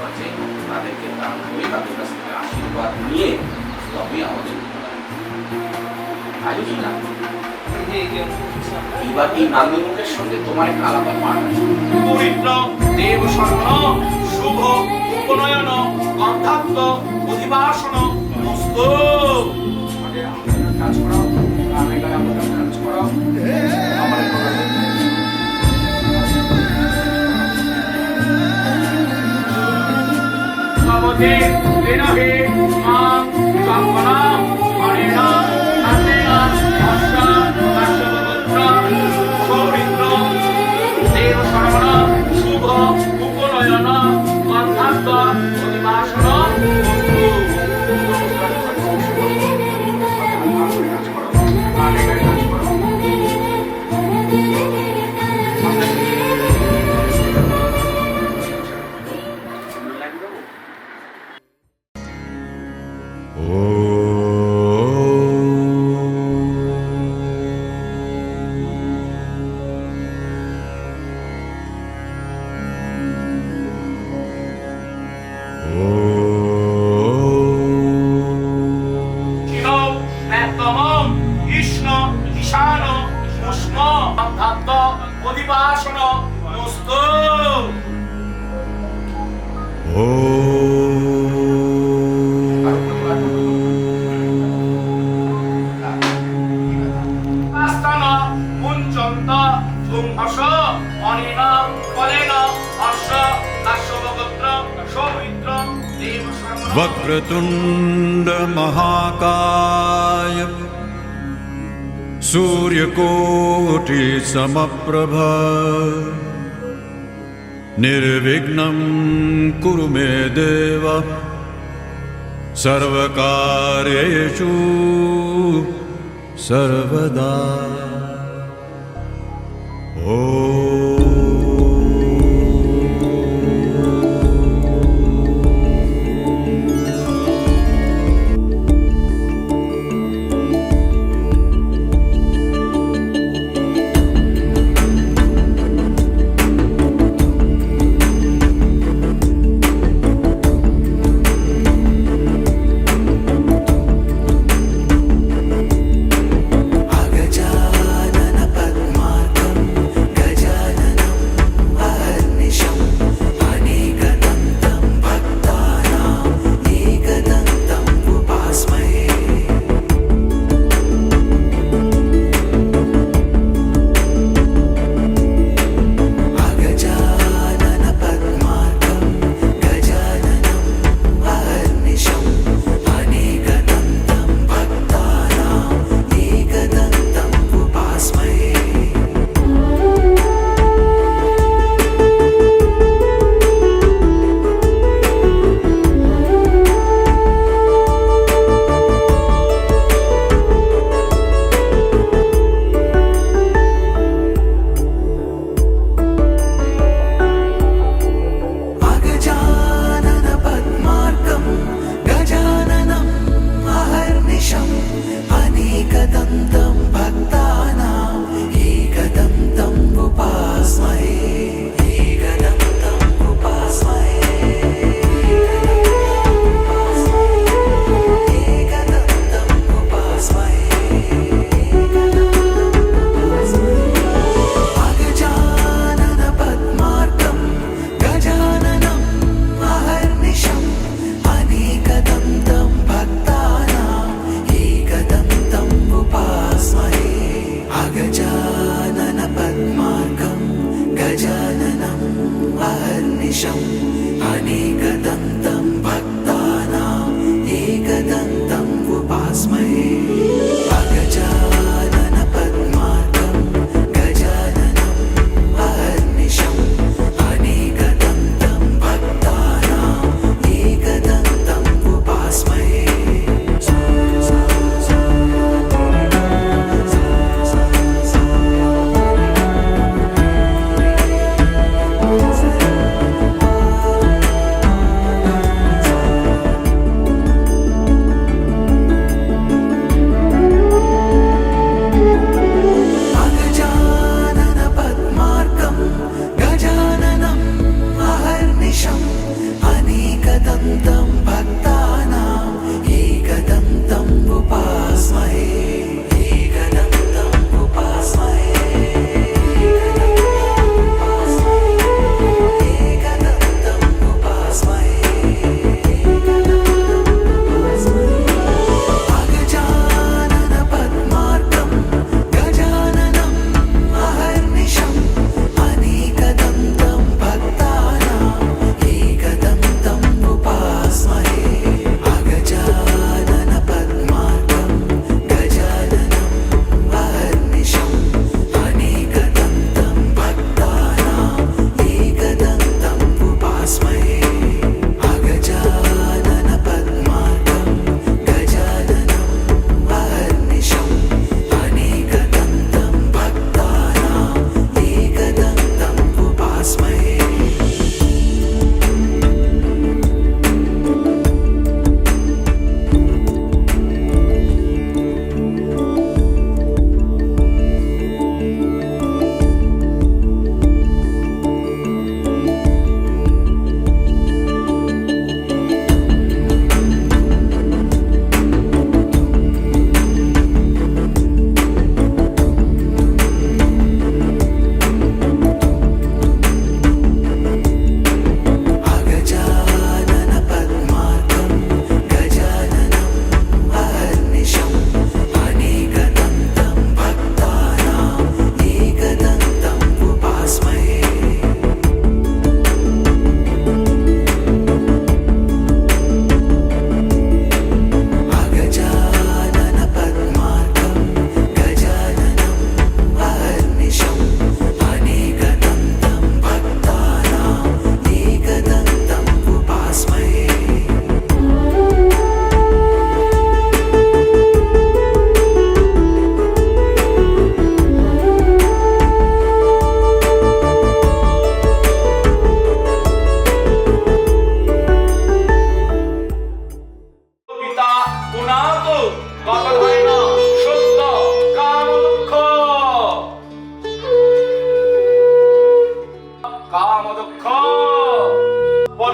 আছে তাদেরকে দান করে তাদের কাছ থেকে আশীর্বাদ নিয়ে তবে আমাদের আয়োজন না। এবার এই নান্দমুখের সঙ্গে তোমার একটা আলাদা পাঠ আছে। পবিত্র দেব শরণ শুভ উপনয়ন অধ্যাত্ম অধিবাসন মস্ত কাজ করাও, গানে গায়ে আমাদের কাজ করাও। ভবতে ঋণহে মাং কামনা হরেণ হাতেন অশ্ব কাশ্যপপুত্র সৌরিত্র দেব শরণ শুভ উপনয়ন অধ্যাত্ম অধিবাসন অধিবাসন মস্ত আস্তান মুঞ্চন্ত ধুমহস অনিন কলেন অশ্ব কাশ্যপপুত্র সৌমিত্র দেব শরণ वक्रतुण्ड महाकाय सूर्यकोटि समप्रभ निर्विघ्नं कुरु मे देव सर्वकार्येषु सर्वदा अगजानन पद्मार्कं गजानन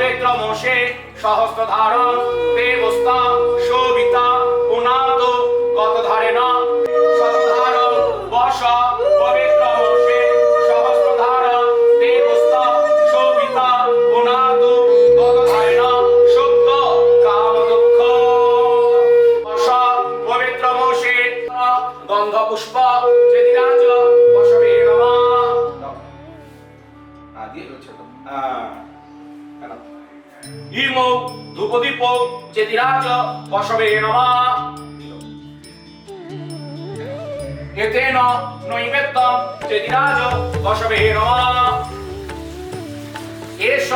পবিত্রমোষে সহস্রধারণ দেবস্তা শোভিতা পুনাত গতধারেণ শতধারণ বশ পবিত্রমোষে সহস্রধারণ দেবস্তা শোভিতা পুনাত গতধারেণ শুদ্ধ কামদক্ষ বশ পবিত্রমোষে গন্ধ পুষ্প চেদিরাজ বশবে নমঃ। দিয়ে হচ্ছে তো ইমো ধূপদীপ চেদিরাজ বশবে নমঃ। এতেন নৈবেদ্যম চেদিরাজ বশবে নমঃ। এষ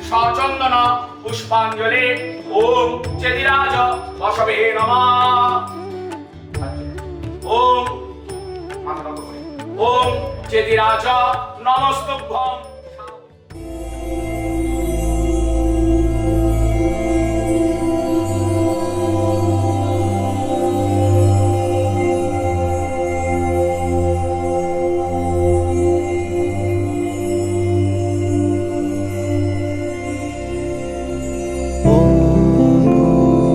সচন্দন পুষ্পাঞ্জলি ওম চেদিরাজ বশবে নমঃ। ওম ওম চেদিরাজ নমস্তুভ্যং।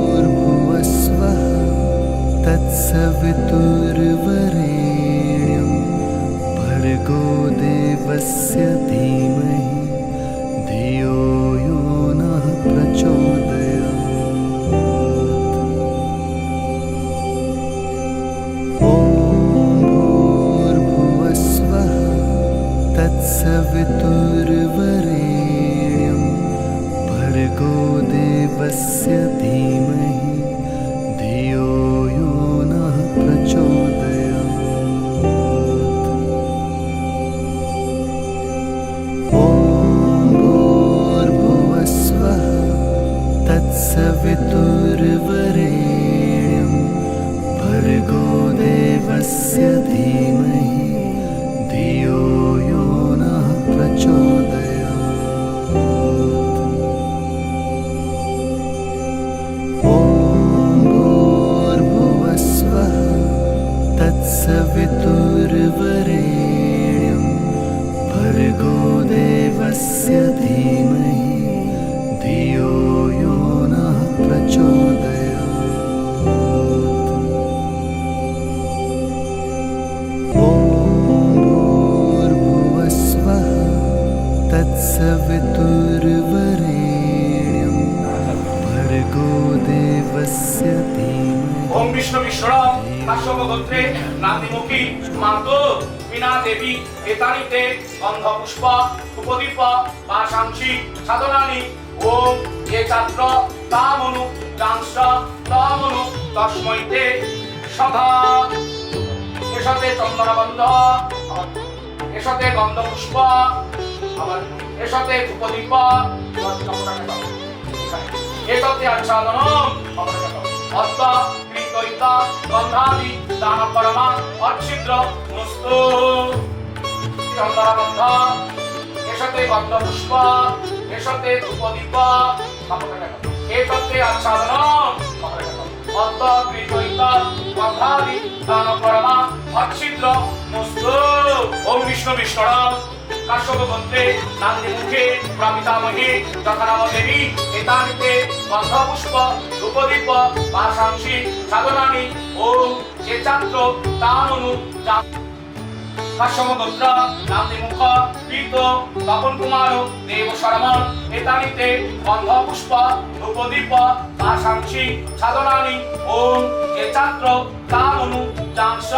भूर्भुवस्वः तत्सवितुर्वरेण्यं भर्गो देवस्य धीमहि धियो यो नः प्रचोदयात्। ॐ भूर्भुवस्वः तत्सवितुर्वरेण्यं भर्गो देवस्य धीमहि धियो यो नः प्रचोदयात्। ॐ भूर्भुवस्वः तत्सवितुर्वरेण्यं भर्गो देवस्य धीमहि धियो यो नः प्रचोदयात्। ॐ भूर्भुवस्वः तत्सवितुर्वरेण्यं भर्गो देवस्य धीमहि धियो यो नः प्रचोदयात्। ॐ भूर्भुवस्वः तत्सवितुर्वरेण्यं भर्गो देवस्य धीमहि। ওম বিষ্ণু বিশ্বরম কাশ্যপ গোত্রে নান্দিমুখী মাতো বিনা দেবী এতানিতে গন্ধ পুষ্প উপদীপ বাসাংসি সাধনানি ওম এ ছাত্র তামনু জাংস তামনু তস্মৈতে সদা এসতে চন্দনবন্ধ এসতে গন্ধ পুষ্প আবার এসতে উপদীপ এসতে আচ্ছাদনম অস্ত কৃতৈত গন্ধাদি দান পরমা অচ্ছিদ্র মুস্তু চন্দনবন্ধ এসতে গন্ধ পুষ্প এসতে ধূপদীপ এসতে আচ্ছাদনম অস্ত কৃতৈত গন্ধাদি দান পরমা অচ্ছিদ্র মুস্তু। ওম বিষ্ণু বিষ্ণুরাম কাশ্যপ গোত্রে নান্দিমুখে প্রপিতামহী যথানাম দেবী এতানিতে গন্ধ পুষ্প ধূপদীপ বাসাংসি সাধনানি ওম যে ছাত্র তামনু কাশ্যপ গোত্র নান্দিমুখ পীত তপন কুমার দেব শরমন এতানিতে গন্ধ পুষ্প ধূপদীপ বাসাংসি সাধনানি ওম যে ছাত্র তামনু জাংস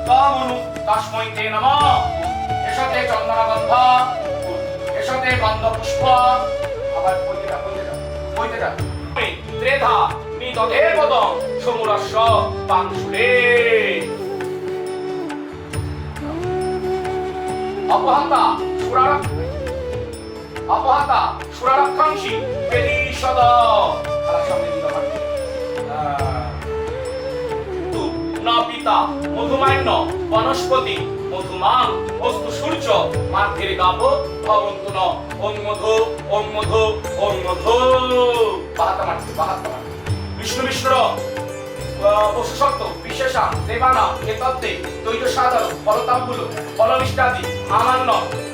তমনু তস্মৈতে নমঃ। এসতে চন্দনগন্ধ এসতে গন্ধ পুষ্প আবার বইতে যা ত্রেধা নিদধে পদম সমুরস্য পাংশুরে অপহতা সুরারক্ষাংশী পেদিশদ না পিতা মধুমান্য বনস্পতি মধুমাং অস্তু সূর্য মার্ধের গাব ভবন্তু ন ওম মধু ওম মধু ওম মধু বাহাত্তর বিষ্ণু বিষ্ণুর পশুসত্ত্ব বিশেষা দেবানা এতত্ত্বে দ্বৈত সাধারণ ফলতাম্বুল ফলনিষ্ঠাদি আমান্য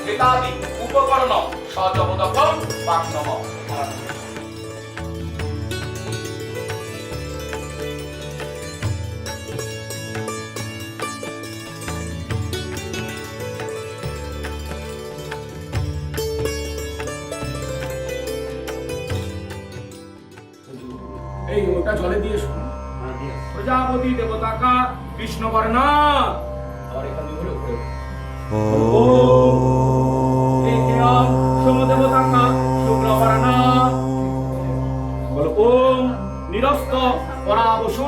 হেতাদি উপকরণ সজবদকম বাক্নম এই ওটা জলে দিয়ে শোনো। প্রজাপতি দেবতাকা কৃষ্ণবর্ণা আর এখানে বলে উপরে ওম সোম দেবতাকা শুক্লবর্ণা বলো ওম নিরস্ত পরাবসু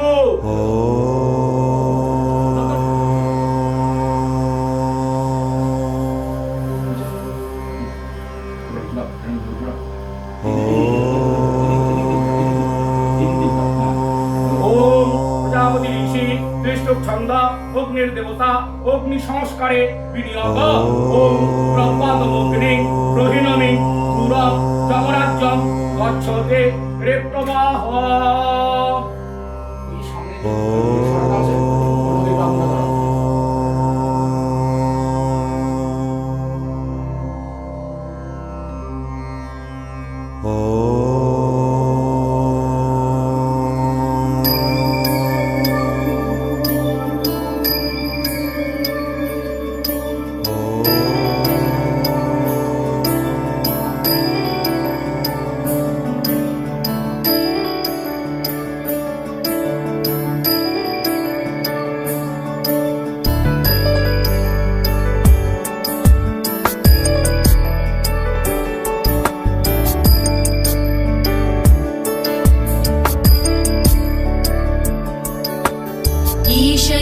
প্রজাপতি ঋষি কৃষ্ণ ছন্দ অগ্নির দেবতা অগ্নি সংস্কারে বিনিয়োগ ওম ব্রহ্মাদমগ্নি রোহিণী পুরম যমরাজ্যম গচ্ছতে রে প্রবাহ। এই সামনে যে সরকার আছে ওদের বাংলা ধরো।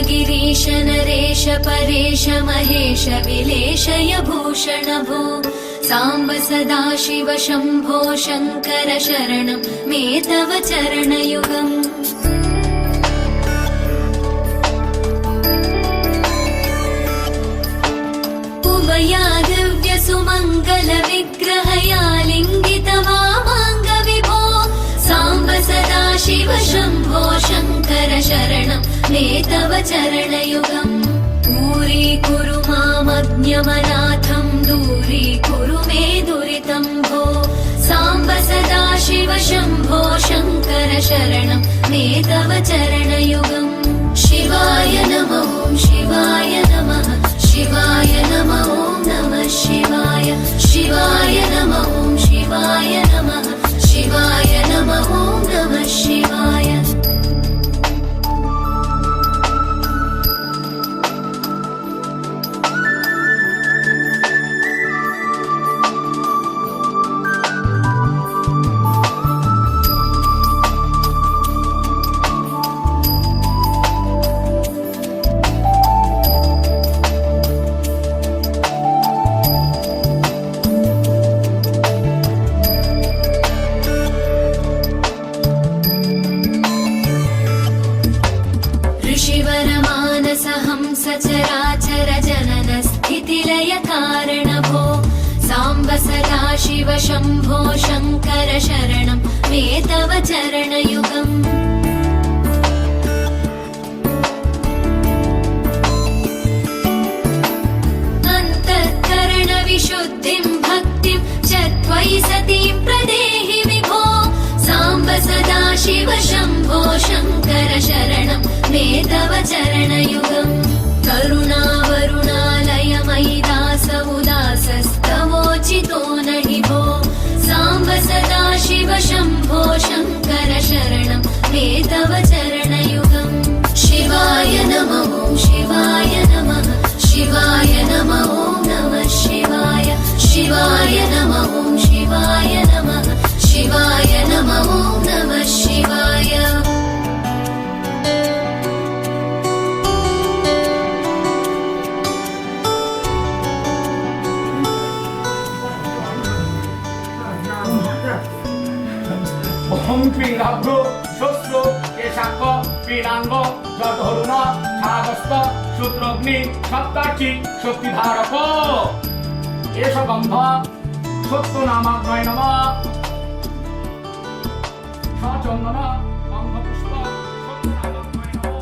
गिरीश नरेश परेश महेश विलेशय भूषण भो साम्ब सदा शिव शम्भो शङ्कर शरणं मे तव चरणयुगम्। उमया दिव्य सुमङ्गल विग्रहया लिङ्गित वामाङ्ग विभो साम्ब सदा शिव शम्भो शङ्कर शरणं मे तव चरणयुगम्। दूरीकुरु मामज्ञमनाथं दूरीकुरु मे दुरितं भो साम्ब सदा शिव शम्भो शङ्कर शरणं मे तव चरणयुगम्। शिवाय नमः ॐ शिवाय नमः शिवाय नमः ॐ नमः शिवाय शिवाय नमः ॐ शिवाय नमः शिवाय नमः ॐ नमः शिवाय। सचराचर जनन स्थितिलय कारण भो साम्ब सदा शिव शम्भो शङ्कर शरणं मे तव चरणयुगम्। अन्तःकरण विशुद्धिं भक्तिं च त्वयि सतीं प्रदेहि विभो साम्ब सदा शिव शम्भो शङ्कर शरणं मे तव चरणयुगम्। करुणावरुणालय मयि दास उदासस्तवोचितो नहि भो साम्ब सदा शिव शम्भो शङ्कर शरणं मे तव चरणयुगम्। शिवाय नमः ॐ शिवाय नमः शिवाय नमः ॐ नमः शिवाय शिवाय नमः ॐ शिवाय नमः शिवाय नमः ॐ नमः शिवाय। পিনাভ্র শ্বশ্র কেশাক্ষ পিনাঙ্গ জঠরুণ ছাগস্ত সূত্রগ্নি সপ্তার্চি শক্তিধারক এষ গন্ধ সত্য নামাগ্নয় নম সচন্দন গন্ধপুষ্প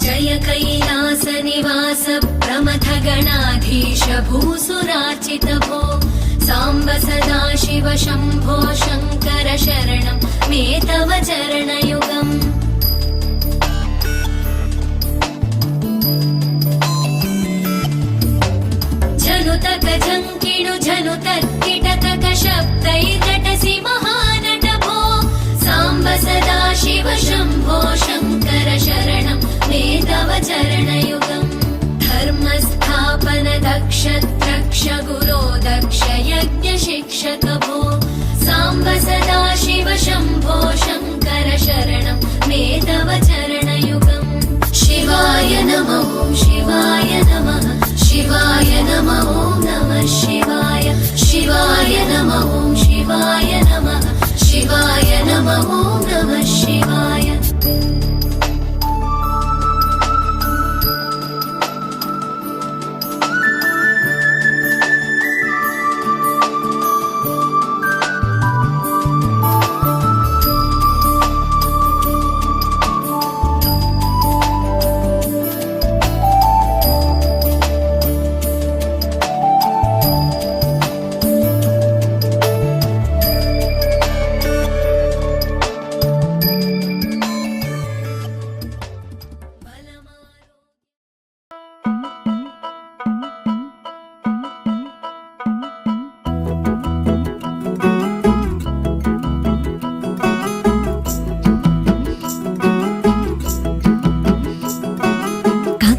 जय कैलास निवास प्रमथ गणाधीश भूसुरार्चित भो साम्ब सदा शिव शम्भो शङ्कर शरणं मे तव चरणयुगम् जनुतक जङ्किणु जनुतर्किटकक शब्दैर्नटसि महानट भो साम्ब सदा शिव शम्भो शङ्कर शरणं मे तव चरणयुगम् धर्मस्थापन दक्ष द्रक्ष गुरो दक्ष यज्ञ शिक्षक भो साम्ब सदा शिव शम्भो शङ्कर शरणं मे तव चरणयुगम् शिवाय नमः शिवाय नमः शिवाय नमः नमः शिवाय शिवाय नमः शिवाय नमः शिवाय नमः नमः शिवाय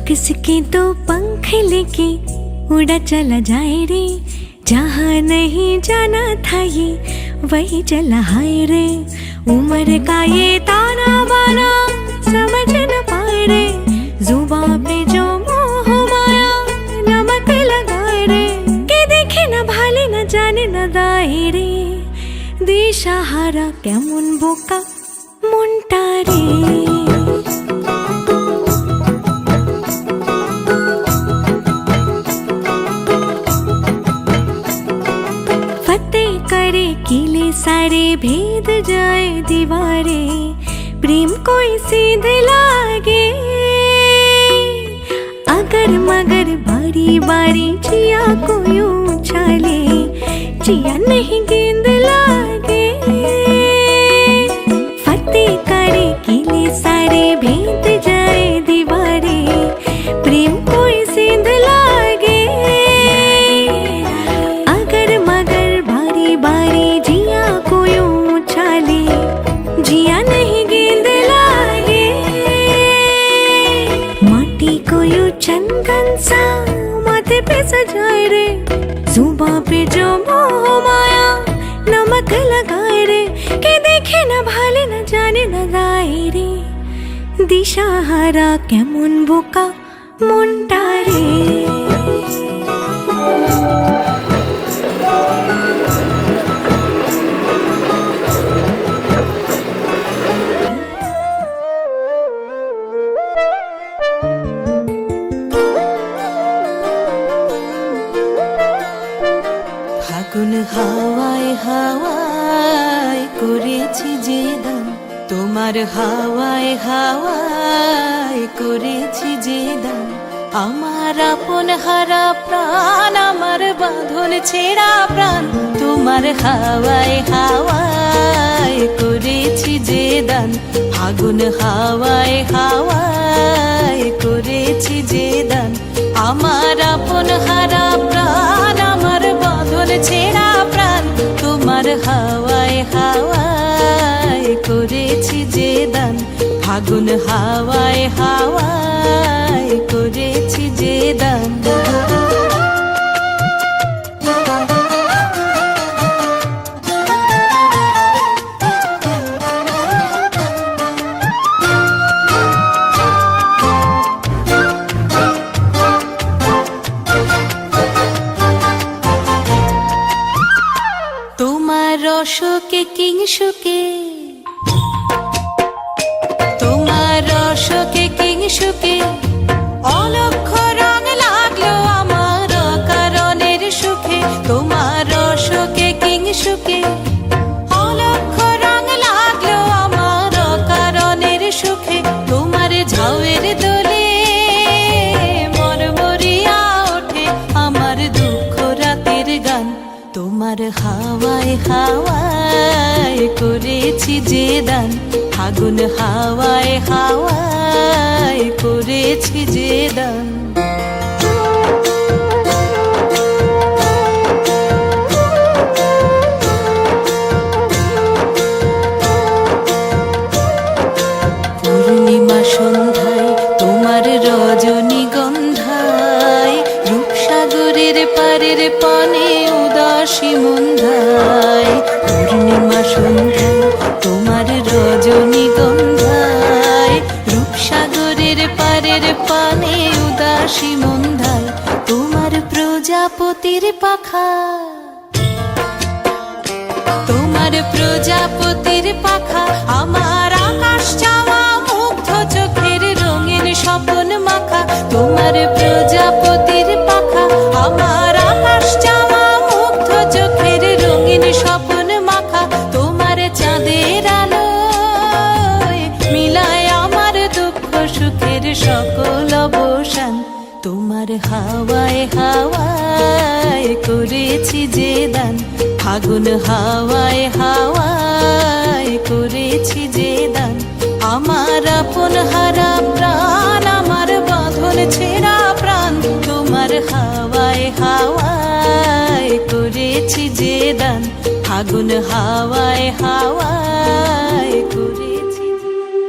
किसके तो पंख लेके उड़ा चला जाए रे जहाँ नहीं जाना था ये वही चला हाय रे उम्र का ये ताना बाना समझ न पाए रे जुबान पे जो मोह माया नमक लगाए रे के देखे न भाले न जाने न दाए रे दिशाहारा केमन बोका मुंटा रे किले सारे भेद जाए दीवारे प्रेम कोई सीध लागे अगर मगर बारी बारी जिया को यूं उछाले जिया नहीं गेंद लागे फतेह करे किले सारे भेद जाए दीवारे प्रेम कोई सीध लागे अगर मगर बारी बारी जिया को यूं उछाले जिया नहीं गेंद लागे माटी को यूं चंदन सा माथे पे सजाए रे जुबां पे जो मोह माया नमक लगाए रे के देखे न भाले न जाने न गाए रे दिशाहारा केमन बोका मुंटा रे ফাগুন হাওয়ায় হাওয়ায় করেছি যে দান তোমার হাওয়ায় হাওয়ায় করেছি যে দান আমার আপন হারা প্রাণ আমার বাঁধন ছেঁড়া প্রাণ তোমার হাওয়ায় হাওয়ায় করেছি যে দান ফাগুন হাওয়ায় হাওয়ায় করেছি যে দান আমার আপন হারা প্রাণ আমার বাঁধন ছেঁড়া প্রাণ তোমার হাওয়ায় হাওয়ায় করেছি যে দান ফাগুন হাওয়ায় হাওয়ায় করেছি যে দান রসকে কিংসুকে তোমার রসকে কিংসুকে অলক্ষ রং লাগলো আমার কারণের সুখে তোমার রসকে কিংসুকে অলক্ষ রং লাগলো আমার কারণের সুখে তোমার ঝাউয়ের দোলে মরমরিয়া ওঠে আমার দুঃখ রাতের গান তোমার করেছি যে দান, ফাগুন হাওয়ায় হাওয়ায় করেছি যে দান। পূর্ণিমা সন্ধ্যায় তোমার রজনীগন্ধায়, রূপসাগরের পারের পানে উদাসী মন্ধায়। পূর্ণিমা সন্ধ্যায় তোমার রজনীগন্ধায়, রূপসাগরের পারের পানে উদাসী মন্ধায়। তোমার প্রজাপতির পাখা, তোমার প্রজাপতির পাখা, আমার আকাশ চাওয়া মুগ্ধ চোখের রঙিন স্বপ্ন মাখা। তোমার প্রজাপতির পাখা, আমার আকাশ চাওয়া মুগ্ধ চোখের রঙিন স্বপ্ন মাখা। তোমার চাঁদের আলোয় মিলায় আমার দুঃখ সুখের সকল অবসান। তোমার হাওয়ায় হাওয়ায় করেছি যে দান, ফাগুন হাওয়ায় হাওয়ায় করেছি যে দান। আমার আপন হারা প্রাণ, আমার বাঁধন ছেঁড়া প্রাণ, তোমার হাওয়ায় হাওয়ায় করেছি যে দান, ফাগুন হাওয়ায় হাওয়ায়